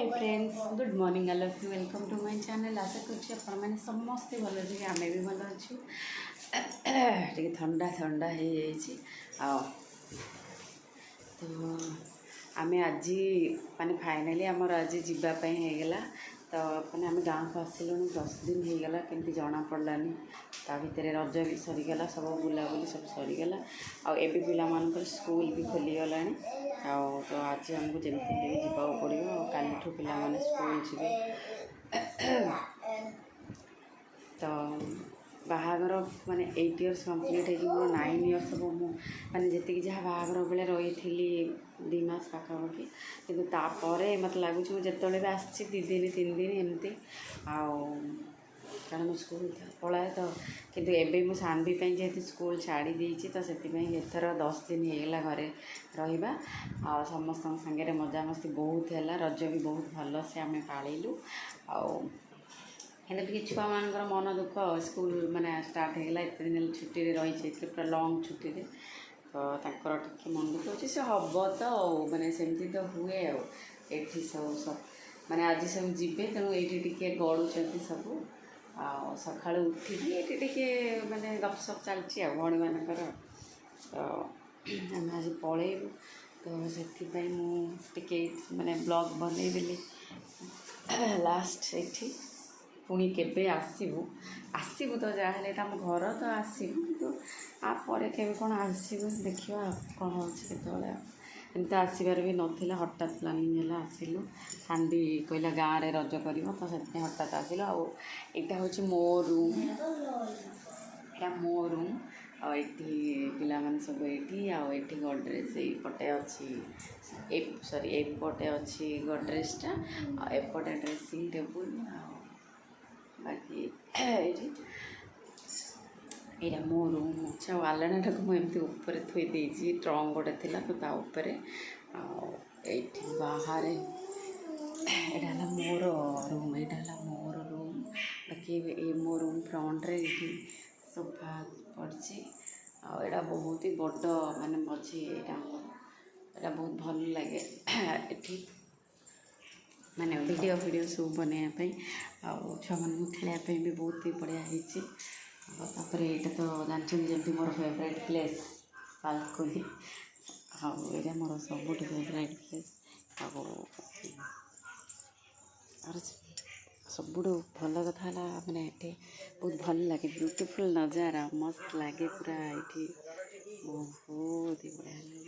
Hi friends good morning all of you welcome to my channel आशा कर समस्ते भल अच्छे आम भी भल अच्छु टे ठंडा ठंडा हो तो आम आज माने फाइनाली आमर आज जीवाई होगला तो मैंने आम गाँव को आसलु 10 दिन होगला केमती जना पड़लानी ता भितर रज भी सरीगला सब बुलाबुली सब सरीगला आए पिला स्कूल भी खोलीगला तो आज आमको जमी जावाक पड़ो कालीठू पिला स्कूल जी तो बाहागर माने 8 इयर्स कंप्लीट है मोर 9 इयर्स हम माने जी जहाँ बाहागर बेले रही थी 2 मास पाखापाखि किंतु तापर मत लगुच जो भी आसी 2 दिन 3 दिन एमती कारण स्कूल पलाए तो किंतु एबे मो सानवी जेहेतु स्कूल छाड़ी देती तो से एथर 10 दिन होगला घरे रहा आ समस्त सागे मजामस्ती बहुत है रज भी बहुत भल से आम पालू आते छुआ मान मन दुख स्कूल माने स्टार्ट होगला एत दिन छुट्टी रही पूरा लंग छुट्टी तो ताकर टे मन दुख अच्छे से हम तो माने सेमती तो हुए आठी सब माने आज सब जीवे तेणु ये गड़ुं सब सका उठिकी ये माने गपसप चलती भाई मानकर तो आम आज पलैबू तो से मुझे माने ब्लॉग बनईदेली लास्ट ये पुणी केबे आसबू तो जहाँ आम घर तो आसबू तो आपर के कौन आसबू देखा कौन हो एमती आसबार भी नाला हठात प्लानिंग है आसिलु सान्वी कहला गाँव में रज कर तो से हठात आसिलु आईटा हूँ मो रूम या मो रूम आठी पिला सब ये गडरेज पटे अच्छी सॉरी एपटे अच्छी गडरेजटा एपटे ड्रेसिंग टेबुल बाकी ये मो रूम अच्छे आलनाटा को मुझे ऊपर थोड़ी ट्रंक गोटे थी तो ये बाहर यहाँ मोर रूम यहाँ मोर रूम बाकी ये मो रूम फ्रंट्रे ये सोफा पड़ी आड़ा बहुत ही बड़ माने मझी यहाँ बहुत भल लगे ये माने वीडियो सब बनवाई छुआ मान खेलने भी बहुत ही बढ़िया होपर यहाँ तो जानते जमी मोर फेवरेट प्लेस बालकनी आईटा मोर सब फेवरेट प्लेस सब भल कथा मैंने ये बहुत भल लगे ब्यूटीफुल नजारा मस्त लगे पूरा ये बहुत ही बढ़िया लगे।